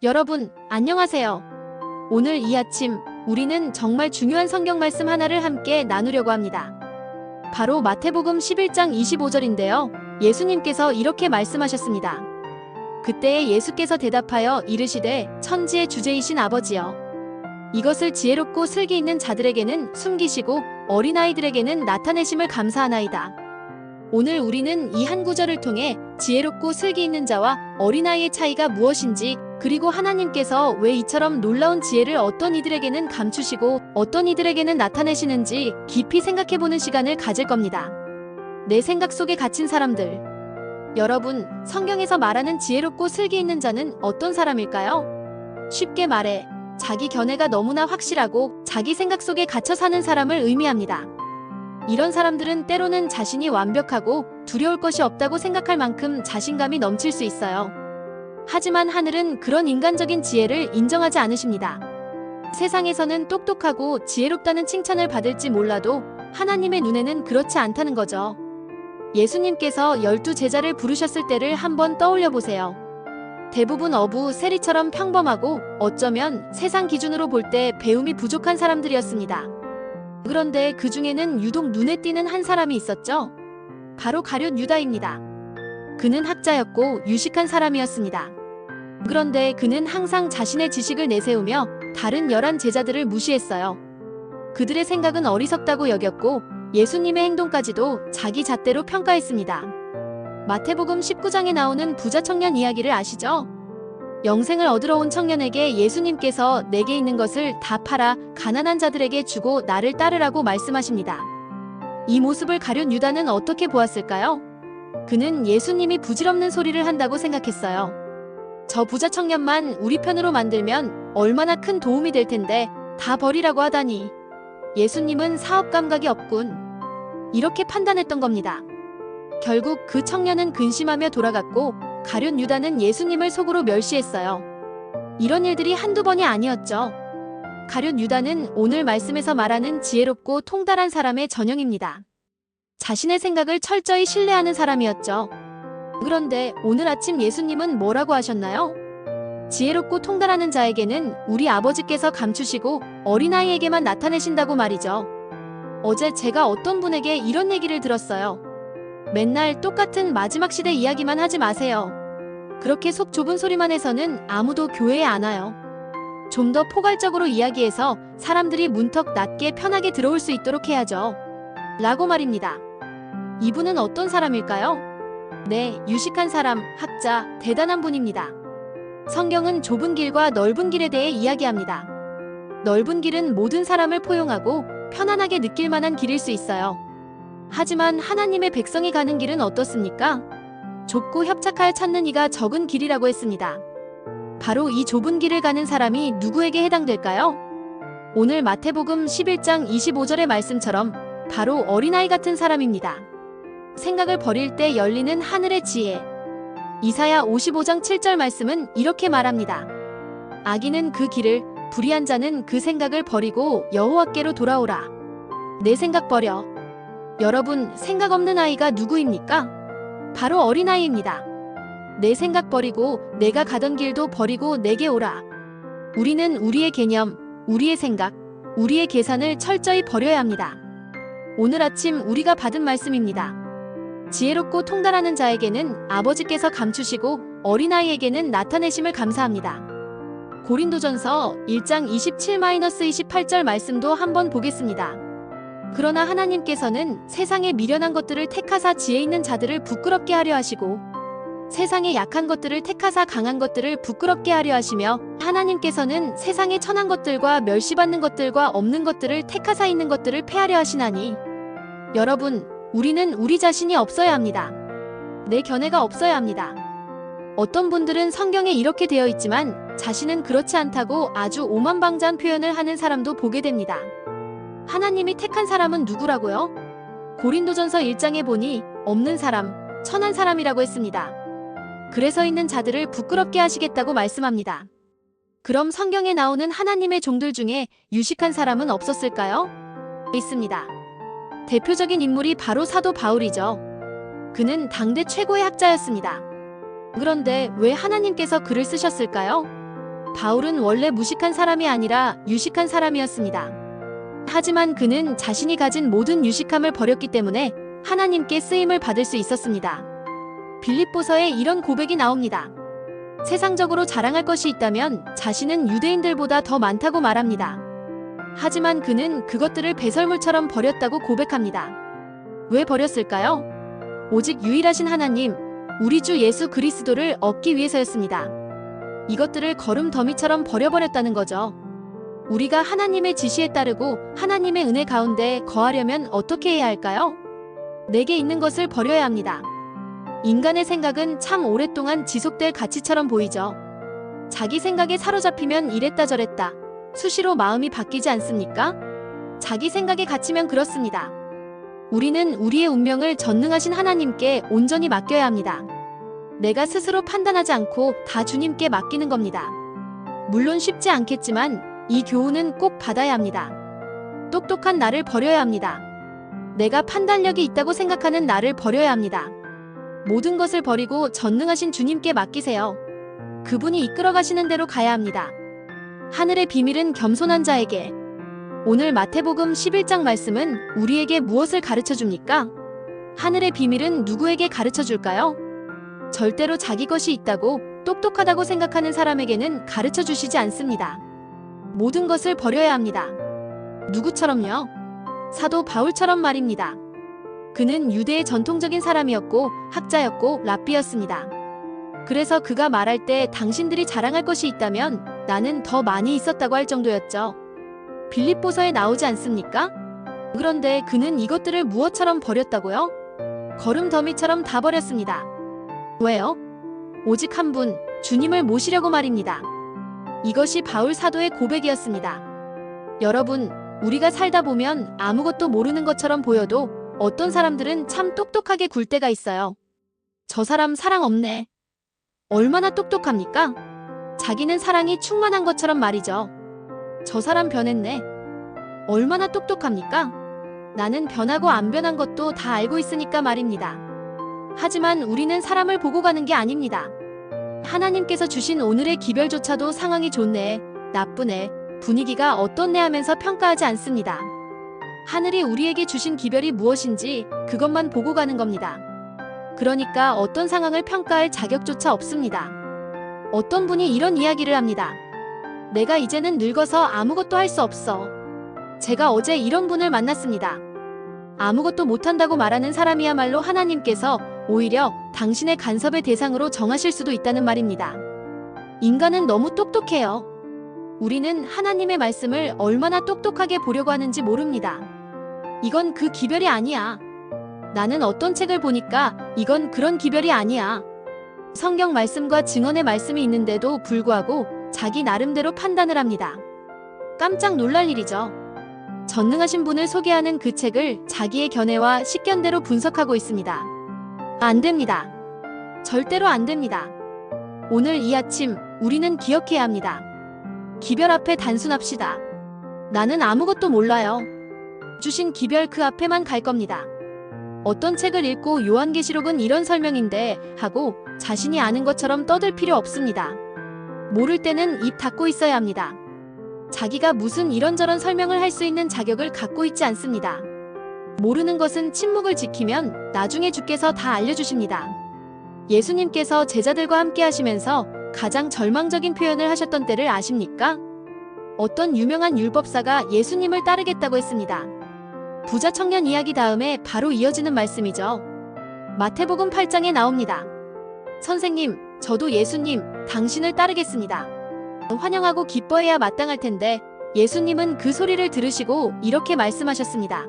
여러분, 안녕하세요. 오늘 이 아침 우리는 정말 중요한 성경 말씀 하나를 함께 나누려고 합니다. 바로 마태복음 11장 25절인데요. 예수님께서 이렇게 말씀하셨습니다. 그때에 예수께서 대답하여 이르시되 천지의 주제이신 아버지여, 이것을 지혜롭고 슬기 있는 자들에게는 숨기시고 어린아이들에게는 나타내심을 감사하나이다. 오늘 우리는 이 한 구절을 통해 지혜롭고 슬기 있는 자와 어린아이의 차이가 무엇인지, 그리고 하나님께서 왜 이처럼 놀라운 지혜를 어떤 이들에게는 감추시고 어떤 이들에게는 나타내시는지 깊이 생각해보는 시간을 가질 겁니다. 내 생각 속에 갇힌 사람들. 여러분, 성경에서 말하는 지혜롭고 슬기 있는 자는 어떤 사람일까요? 쉽게 말해, 자기 견해가 너무나 확실하고 자기 생각 속에 갇혀 사는 사람을 의미합니다. 이런 사람들은 때로는 자신이 완벽하고 두려울 것이 없다고 생각할 만큼 자신감이 넘칠 수 있어요. 하지만 하늘은 그런 인간적인 지혜를 인정하지 않으십니다. 세상에서는 똑똑하고 지혜롭다는 칭찬을 받을지 몰라도 하나님의 눈에는 그렇지 않다는 거죠. 예수님께서 12제자를 부르셨을 때를 한번 떠올려 보세요. 대부분 어부, 세리처럼 평범하고 어쩌면 세상 기준으로 볼 때 배움이 부족한 사람들이었습니다. 그런데 그 중에는 유독 눈에 띄는 한 사람이 있었죠. 바로 가룟 유다입니다. 그는 학자였고 유식한 사람이었습니다. 그런데 그는 항상 자신의 지식을 내세우며 다른 11제자들을 무시했어요. 그들의 생각은 어리석다고 여겼고 예수님의 행동까지도 자기 잣대로 평가했습니다. 마태복음 19장에 나오는 부자 청년 이야기를 아시죠? 영생을 얻으러 온 청년에게 예수님께서 내게 있는 것을 다 팔아 가난한 자들에게 주고 나를 따르라고 말씀하십니다. 이 모습을 가룟 유다는 어떻게 보았을까요? 그는 예수님이 부질없는 소리를 한다고 생각했어요. 저 부자 청년만 우리 편으로 만들면 얼마나 큰 도움이 될 텐데 다 버리라고 하다니. 예수님은 사업 감각이 없군. 이렇게 판단했던 겁니다. 결국 그 청년은 근심하며 돌아갔고 가룟 유다는 예수님을 속으로 멸시했어요. 이런 일들이 한두 번이 아니었죠. 가룟 유다는 오늘 말씀에서 말하는 지혜롭고 통달한 사람의 전형입니다. 자신의 생각을 철저히 신뢰하는 사람이었죠. 그런데 오늘 아침 예수님은 뭐라고 하셨나요? 지혜롭고 통달하는 자에게는 우리 아버지께서 감추시고 어린아이에게만 나타내신다고 말이죠. 어제 제가 어떤 분에게 이런 얘기를 들었어요. 맨날 똑같은 마지막 시대 이야기만 하지 마세요. 그렇게 속 좁은 소리만 해서는 아무도 교회에 안 와요. 좀 더 포괄적으로 이야기해서 사람들이 문턱 낮게 편하게 들어올 수 있도록 해야죠. 라고 말입니다. 이분은 어떤 사람일까요? 네, 유식한 사람, 학자, 대단한 분입니다. 성경은 좁은 길과 넓은 길에 대해 이야기합니다. 넓은 길은 모든 사람을 포용하고 편안하게 느낄 만한 길일 수 있어요. 하지만 하나님의 백성이 가는 길은 어떻습니까? 좁고 협착하여 찾는 이가 적은 길이라고 했습니다. 바로 이 좁은 길을 가는 사람이 누구에게 해당될까요? 오늘 마태복음 11장 25절의 말씀처럼 바로 어린아이 같은 사람입니다. 생각을 버릴 때 열리는 하늘의 지혜. 이사야 55장 7절 말씀은 이렇게 말합니다. 악인은 그 길을, 불의한 자는 그 생각을 버리고 여호와께로 돌아오라. 내 생각 버려. 여러분, 생각 없는 아이가 누구입니까? 바로 어린아이입니다. 내 생각 버리고 내가 가던 길도 버리고 내게 오라. 우리는 우리의 개념, 우리의 생각, 우리의 계산을 철저히 버려야 합니다. 오늘 아침 우리가 받은 말씀입니다. 지혜롭고 통달하는 자에게는 아버지께서 감추시고 어린아이에게는 나타내심을 감사합니다. 고린도전서 1장 27-28절 말씀도 한번 보겠습니다. 그러나 하나님께서는 세상의 미련한 것들을 택하사 지혜 있는 자들을 부끄럽게 하려 하시고 세상의 약한 것들을 택하사 강한 것들을 부끄럽게 하려 하시며 하나님께서는 세상의 천한 것들과 멸시받는 것들과 없는 것들을 택하사 있는 것들을 패하려 하시나니. 여러분, 우리는 우리 자신이 없어야 합니다. 내 견해가 없어야 합니다. 어떤 분들은 성경에 이렇게 되어 있지만 자신은 그렇지 않다고 아주 오만방자한 표현을 하는 사람도 보게 됩니다. 하나님이 택한 사람은 누구라고요? 고린도전서 1장에 보니 없는 사람, 천한 사람이라고 했습니다. 그래서 있는 자들을 부끄럽게 하시겠다고 말씀합니다. 그럼 성경에 나오는 하나님의 종들 중에 유식한 사람은 없었을까요? 있습니다. 대표적인 인물이 바로 사도 바울이죠. 그는 당대 최고의 학자였습니다. 그런데 왜 하나님께서 그를 쓰셨을까요? 바울은 원래 무식한 사람이 아니라 유식한 사람이었습니다. 하지만 그는 자신이 가진 모든 유식함을 버렸기 때문에 하나님께 쓰임을 받을 수 있었습니다. 빌립보서에 이런 고백이 나옵니다. 세상적으로 자랑할 것이 있다면 자신은 유대인들보다 더 많다고 말합니다. 하지만 그는 그것들을 배설물처럼 버렸다고 고백합니다. 왜 버렸을까요? 오직 유일하신 하나님, 우리 주 예수 그리스도를 얻기 위해서였습니다. 이것들을 거름더미처럼 버려버렸다는 거죠. 우리가 하나님의 지시에 따르고 하나님의 은혜 가운데 거하려면 어떻게 해야 할까요? 내게 있는 것을 버려야 합니다. 인간의 생각은 참 오랫동안 지속될 가치처럼 보이죠. 자기 생각에 사로잡히면 이랬다 저랬다 수시로 마음이 바뀌지 않습니까? 자기 생각에 갇히면 그렇습니다. 우리는 우리의 운명을 전능하신 하나님께 온전히 맡겨야 합니다. 내가 스스로 판단하지 않고 다 주님께 맡기는 겁니다. 물론 쉽지 않겠지만 이 교훈은 꼭 받아야 합니다. 똑똑한 나를 버려야 합니다. 내가 판단력이 있다고 생각하는 나를 버려야 합니다. 모든 것을 버리고 전능하신 주님께 맡기세요. 그분이 이끌어 가시는 대로 가야 합니다. 하늘의 비밀은 겸손한 자에게. 오늘 마태복음 11장 말씀은 우리에게 무엇을 가르쳐 줍니까? 하늘의 비밀은 누구에게 가르쳐 줄까요? 절대로 자기 것이 있다고 똑똑하다고 생각하는 사람에게는 가르쳐 주시지 않습니다. 모든 것을 버려야 합니다. 누구처럼요? 사도 바울처럼 말입니다. 그는 유대의 전통적인 사람이었고 학자였고 랍비였습니다. 그래서 그가 말할 때 당신들이 자랑할 것이 있다면 나는 더 많이 있었다고 할 정도였죠. 빌립보서에 나오지 않습니까? 그런데 그는 이것들을 무엇처럼 버렸다고요? 거름더미처럼 다 버렸습니다. 왜요? 오직 한 분, 주님을 모시려고 말입니다. 이것이 바울 사도의 고백이었습니다. 여러분, 우리가 살다 보면 아무것도 모르는 것처럼 보여도 어떤 사람들은 참 똑똑하게 굴 때가 있어요. 저 사람 사랑 없네. 얼마나 똑똑합니까? 자기는 사랑이 충만한 것처럼 말이죠. 저 사람 변했네. 얼마나 똑똑합니까? 나는 변하고 안 변한 것도 다 알고 있으니까 말입니다. 하지만 우리는 사람을 보고 가는 게 아닙니다. 하나님께서 주신 오늘의 기별조차도 상황이 좋네, 나쁘네, 분위기가 어떻네 하면서 평가하지 않습니다. 하늘이 우리에게 주신 기별이 무엇인지 그것만 보고 가는 겁니다. 그러니까 어떤 상황을 평가할 자격조차 없습니다. 어떤 분이 이런 이야기를 합니다. 내가 이제는 늙어서 아무것도 할 수 없어. 제가 어제 이런 분을 만났습니다. 아무것도 못한다고 말하는 사람이야말로 하나님께서 오히려 당신의 간섭의 대상으로 정하실 수도 있다는 말입니다. 인간은 너무 똑똑해요. 우리는 하나님의 말씀을 얼마나 똑똑하게 보려고 하는지 모릅니다. 이건 그 기별이 아니야. 나는 어떤 책을 보니까 이건 그런 기별이 아니야. 성경 말씀과 증언의 말씀이 있는데도 불구하고 자기 나름대로 판단을 합니다. 깜짝 놀랄 일이죠. 전능하신 분을 소개하는 그 책을 자기의 견해와 식견대로 분석하고 있습니다. 안 됩니다. 절대로 안 됩니다. 오늘 이 아침 우리는 기억해야 합니다. 기별 앞에 단순합시다. 나는 아무것도 몰라요. 주신 기별 그 앞에만 갈 겁니다. 어떤 책을 읽고 요한계시록은 이런 설명인데 하고 자신이 아는 것처럼 떠들 필요 없습니다. 모를 때는 입 닫고 있어야 합니다. 자기가 무슨 이런저런 설명을 할 수 있는 자격을 갖고 있지 않습니다. 모르는 것은 침묵을 지키면 나중에 주께서 다 알려주십니다. 예수님께서 제자들과 함께 하시면서 가장 절망적인 표현을 하셨던 때를 아십니까? 어떤 유명한 율법사가 예수님을 따르겠다고 했습니다. 부자 청년 이야기 다음에 바로 이어지는 말씀이죠. 마태복음 8장에 나옵니다. 선생님, 저도 예수님, 당신을 따르겠습니다. 환영하고 기뻐해야 마땅할 텐데 예수님은 그 소리를 들으시고 이렇게 말씀하셨습니다.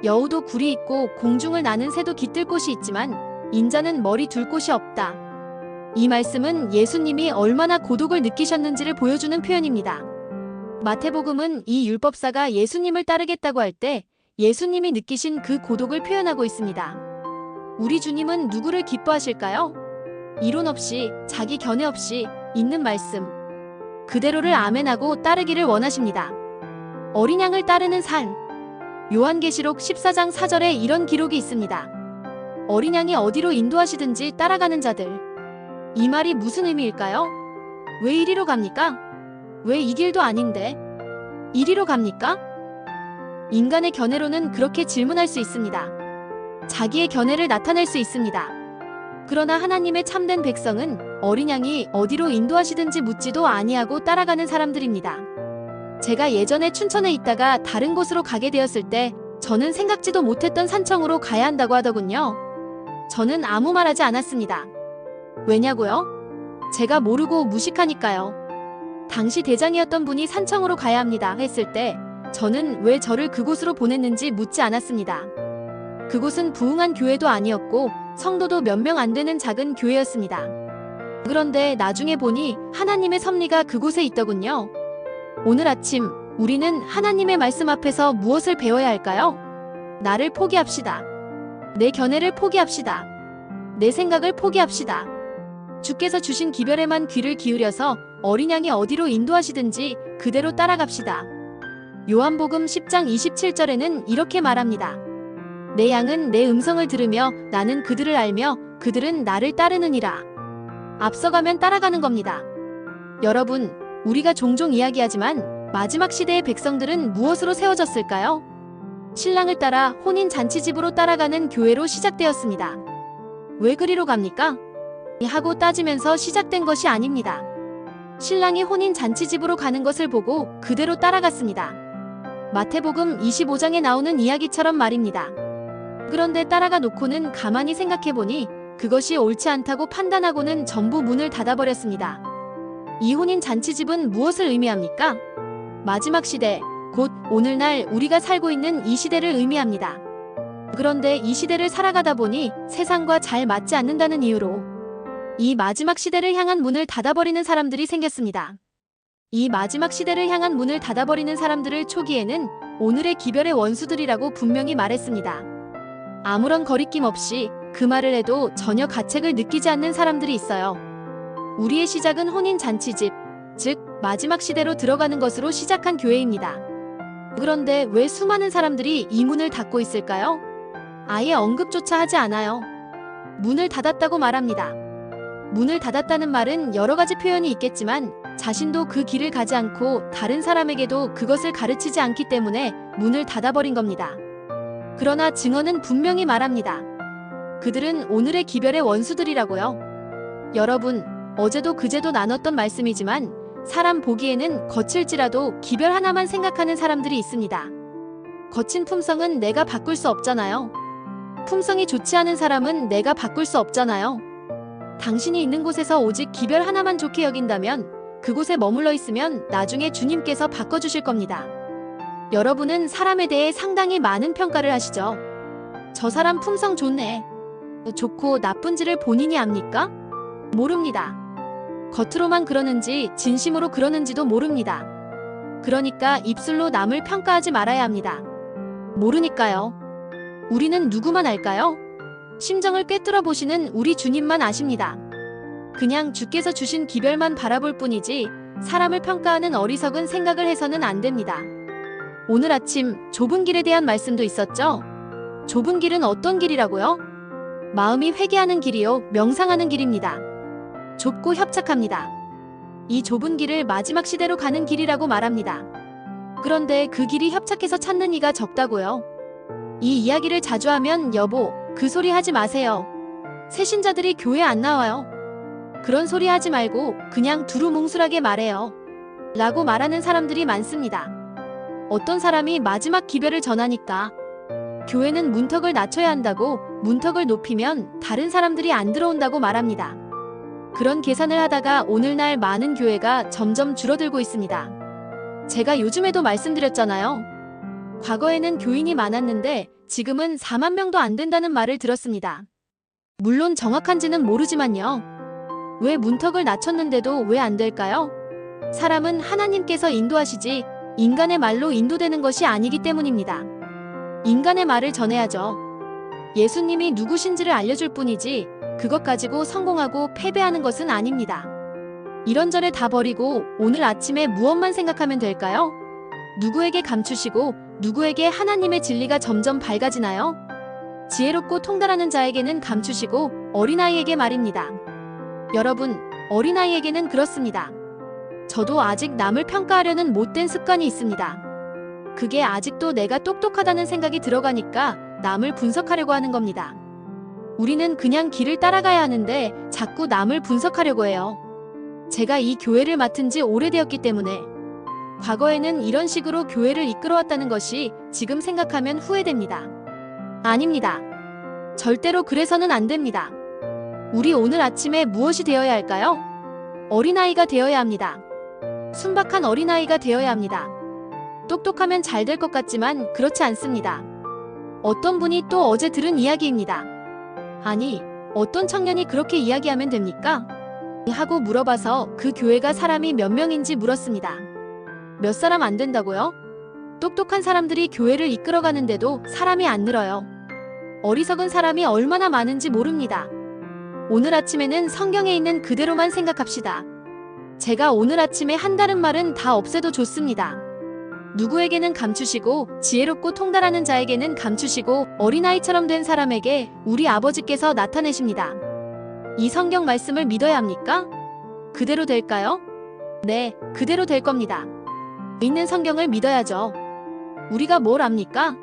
여우도 굴이 있고 공중을 나는 새도 깃들 곳이 있지만 인자는 머리 둘 곳이 없다. 이 말씀은 예수님이 얼마나 고독을 느끼셨는지를 보여주는 표현입니다. 마태복음은 이 율법사가 예수님을 따르겠다고 할 때 예수님이 느끼신 그 고독을 표현하고 있습니다. 우리 주님은 누구를 기뻐하실까요? 이론 없이, 자기 견해 없이 있는 말씀 그대로를 아멘하고 따르기를 원하십니다. 어린 양을 따르는 삶. 요한계시록 14장 4절에 이런 기록이 있습니다. 어린 양이 어디로 인도하시든지 따라가는 자들. 이 말이 무슨 의미일까요? 왜 이리로 갑니까? 왜 이 길도 아닌데? 이리로 갑니까? 인간의 견해로는 그렇게 질문할 수 있습니다. 자기의 견해를 나타낼 수 있습니다. 그러나 하나님의 참된 백성은 어린 양이 어디로 인도하시든지 묻지도 아니하고 따라가는 사람들입니다. 제가 예전에 춘천에 있다가 다른 곳으로 가게 되었을 때 저는 생각지도 못했던 산청으로 가야 한다고 하더군요. 저는 아무 말하지 않았습니다. 왜냐고요? 제가 모르고 무식하니까요. 당시 대장이었던 분이 산청으로 가야 합니다 했을 때 저는 왜 저를 그곳으로 보냈는지 묻지 않았습니다. 그곳은 부흥한 교회도 아니었고 성도도 몇 명 안 되는 작은 교회였습니다. 그런데 나중에 보니 하나님의 섭리가 그곳에 있더군요. 오늘 아침 우리는 하나님의 말씀 앞에서 무엇을 배워야 할까요? 나를 포기합시다. 내 견해를 포기합시다. 내 생각을 포기합시다. 주께서 주신 기별에만 귀를 기울여서 어린 양이 어디로 인도하시든지 그대로 따라갑시다. 요한복음 10장 27절에는 이렇게 말합니다. 내 양은 내 음성을 들으며 나는 그들을 알며 그들은 나를 따르느니라. 앞서가면 따라가는 겁니다. 여러분, 우리가 종종 이야기하지만 마지막 시대의 백성들은 무엇으로 세워졌을까요? 신랑을 따라 혼인 잔치집으로 따라가는 교회로 시작되었습니다. 왜 그리로 갑니까? 하고 따지면서 시작된 것이 아닙니다. 신랑이 혼인 잔치집으로 가는 것을 보고 그대로 따라갔습니다. 마태복음 25장에 나오는 이야기처럼 말입니다. 그런데 따라가 놓고는 가만히 생각해보니 그것이 옳지 않다고 판단하고는 전부 문을 닫아버렸습니다. 이 혼인 잔치집은 무엇을 의미합니까? 마지막 시대, 곧 오늘날 우리가 살고 있는 이 시대를 의미합니다. 그런데 이 시대를 살아가다 보니 세상과 잘 맞지 않는다는 이유로 이 마지막 시대를 향한 문을 닫아버리는 사람들이 생겼습니다. 이 마지막 시대를 향한 문을 닫아버리는 사람들을 초기에는 오늘의 기별의 원수들이라고 분명히 말했습니다. 아무런 거리낌 없이 그 말을 해도 전혀 가책을 느끼지 않는 사람들이 있어요. 우리의 시작은 혼인 잔치집, 즉 마지막 시대로 들어가는 것으로 시작한 교회입니다. 그런데 왜 수많은 사람들이 이 문을 닫고 있을까요? 아예 언급조차 하지 않아요. 문을 닫았다고 말합니다. 문을 닫았다는 말은 여러 가지 표현이 있겠지만 자신도 그 길을 가지 않고 다른 사람에게도 그것을 가르치지 않기 때문에 문을 닫아버린 겁니다. 그러나 증언은 분명히 말합니다. 그들은 오늘의 기별의 원수들이라고요. 여러분, 어제도 그제도 나눴던 말씀이지만 사람 보기에는 거칠지라도 기별 하나만 생각하는 사람들이 있습니다. 거친 품성은 내가 바꿀 수 없잖아요. 품성이 좋지 않은 사람은 내가 바꿀 수 없잖아요. 당신이 있는 곳에서 오직 기별 하나만 좋게 여긴다면 그곳에 머물러 있으면 나중에 주님께서 바꿔주실 겁니다. 여러분은 사람에 대해 상당히 많은 평가를 하시죠. 저 사람 품성 좋네. 좋고 나쁜지를 본인이 압니까? 모릅니다. 겉으로만 그러는지 진심으로 그러는지도 모릅니다. 그러니까 입술로 남을 평가하지 말아야 합니다. 모르니까요. 우리는 누구만 알까요? 심정을 꿰뚫어 보시는 우리 주님만 아십니다. 그냥 주께서 주신 기별만 바라볼 뿐이지 사람을 평가하는 어리석은 생각을 해서는 안 됩니다. 오늘 아침 좁은 길에 대한 말씀도 있었죠? 좁은 길은 어떤 길이라고요? 마음이 회개하는 길이요, 명상하는 길입니다. 좁고 협착합니다. 이 좁은 길을 마지막 시대로 가는 길이라고 말합니다. 그런데 그 길이 협착해서 찾는 이가 적다고요? 이 이야기를 자주 하면 여보, 그 소리 하지 마세요. 새신자들이 교회 안 나와요. 그런 소리 하지 말고 그냥 두루뭉술하게 말해요. 라고 말하는 사람들이 많습니다. 어떤 사람이 마지막 기별을 전하니까 교회는 문턱을 낮춰야 한다고 문턱을 높이면 다른 사람들이 안 들어온다고 말합니다. 그런 계산을 하다가 오늘날 많은 교회가 점점 줄어들고 있습니다. 제가 요즘에도 말씀드렸잖아요. 과거에는 교인이 많았는데 지금은 4만 명도 안 된다는 말을 들었습니다. 물론 정확한지는 모르지만요. 왜 문턱을 낮췄는데도 왜 안 될까요? 사람은 하나님께서 인도하시지 인간의 말로 인도되는 것이 아니기 때문입니다. 인간의 말을 전해야죠. 예수님이 누구신지를 알려줄 뿐이지 그것 가지고 성공하고 패배하는 것은 아닙니다. 이런저래 다 버리고 오늘 아침에 무엇만 생각하면 될까요? 누구에게 감추시고 누구에게 하나님의 진리가 점점 밝아지나요? 지혜롭고 통달하는 자에게는 감추시고 어린아이에게 말입니다. 여러분, 어린아이에게는 그렇습니다. 저도 아직 남을 평가하려는 못된 습관이 있습니다. 그게 아직도 내가 똑똑하다는 생각이 들어가니까 남을 분석하려고 하는 겁니다. 우리는 그냥 길을 따라가야 하는데 자꾸 남을 분석하려고 해요. 제가 이 교회를 맡은 지 오래되었기 때문에 과거에는 이런 식으로 교회를 이끌어왔다는 것이 지금 생각하면 후회됩니다. 아닙니다. 절대로 그래서는 안 됩니다. 우리 오늘 아침에 무엇이 되어야 할까요? 어린아이가 되어야 합니다. 순박한 어린아이가 되어야 합니다. 똑똑하면 잘 될 것 같지만 그렇지 않습니다. 어떤 분이 또 어제 들은 이야기입니다. 아니, 어떤 청년이 그렇게 이야기하면 됩니까? 하고 물어봐서 그 교회가 사람이 몇 명인지 물었습니다. 몇 사람 안 된다고요? 똑똑한 사람들이 교회를 이끌어가는데도 사람이 안 늘어요. 어리석은 사람이 얼마나 많은지 모릅니다. 오늘 아침에는 성경에 있는 그대로만 생각합시다. 제가 오늘 아침에 한다는 말은 다 없애도 좋습니다. 누구에게는 감추시고 지혜롭고 통달하는 자에게는 감추시고 어린아이처럼 된 사람에게 우리 아버지께서 나타내십니다. 이 성경 말씀을 믿어야 합니까? 그대로 될까요? 네, 그대로 될 겁니다. 있는 성경을 믿어야죠. 우리가 뭘 압니까?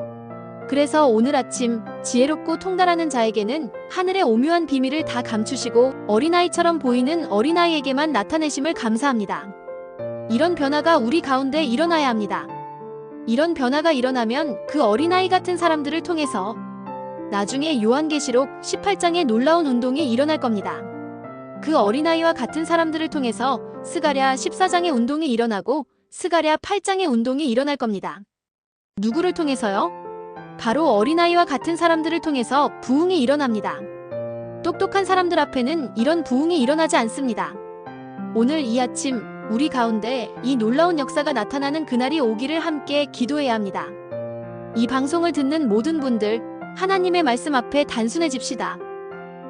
그래서 오늘 아침 지혜롭고 통달하는 자에게는 하늘의 오묘한 비밀을 다 감추시고 어린아이처럼 보이는 어린아이에게만 나타내심을 감사합니다. 이런 변화가 우리 가운데 일어나야 합니다. 이런 변화가 일어나면 그 어린아이 같은 사람들을 통해서 나중에 요한계시록 18장의 놀라운 운동이 일어날 겁니다. 그 어린아이와 같은 사람들을 통해서 스가랴 14장의 운동이 일어나고 스가랴 8장의 운동이 일어날 겁니다. 누구를 통해서요? 바로 어린아이와 같은 사람들을 통해서 부흥이 일어납니다. 똑똑한 사람들 앞에는 이런 부흥이 일어나지 않습니다. 오늘 이 아침 우리 가운데 이 놀라운 역사가 나타나는 그날이 오기를 함께 기도해야 합니다. 이 방송을 듣는 모든 분들, 하나님의 말씀 앞에 단순해집시다.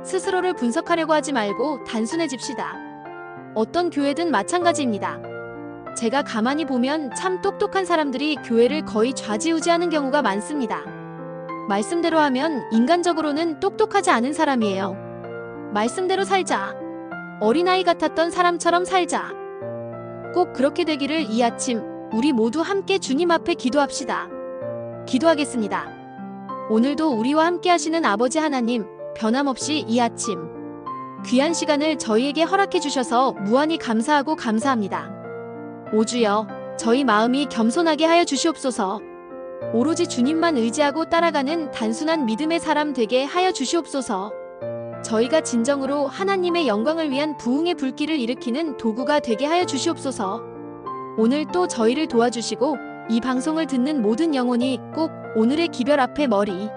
스스로를 분석하려고 하지 말고 단순해집시다. 어떤 교회든 마찬가지입니다. 제가 가만히 보면 참 똑똑한 사람들이 교회를 거의 좌지우지하는 경우가 많습니다. 말씀대로 하면 인간적으로는 똑똑하지 않은 사람이에요. 말씀대로 살자. 어린아이 같았던 사람처럼 살자. 꼭 그렇게 되기를 이 아침 우리 모두 함께 주님 앞에 기도합시다. 기도하겠습니다. 오늘도 우리와 함께 하시는 아버지 하나님, 변함없이 이 아침 귀한 시간을 저희에게 허락해 주셔서 무한히 감사하고 감사합니다. 오 주여, 저희 마음이 겸손하게 하여 주시옵소서. 오로지 주님만 의지하고 따라가는 단순한 믿음의 사람 되게 하여 주시옵소서. 저희가 진정으로 하나님의 영광을 위한 부흥의 불길을 일으키는 도구가 되게 하여 주시옵소서. 오늘 또 저희를 도와주시고 이 방송을 듣는 모든 영혼이 꼭 오늘의 기별 앞에 머리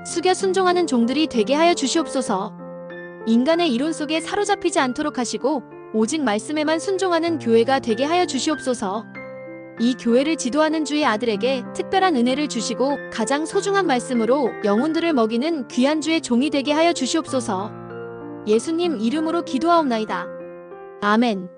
숙여 순종하는 종들이 되게 하여 주시옵소서. 인간의 이론 속에 사로잡히지 않도록 하시고 오직 말씀에만 순종하는 교회가 되게 하여 주시옵소서. 이 교회를 지도하는 주의 아들에게 특별한 은혜를 주시고 가장 소중한 말씀으로 영혼들을 먹이는 귀한 주의 종이 되게 하여 주시옵소서. 예수님 이름으로 기도하옵나이다. 아멘.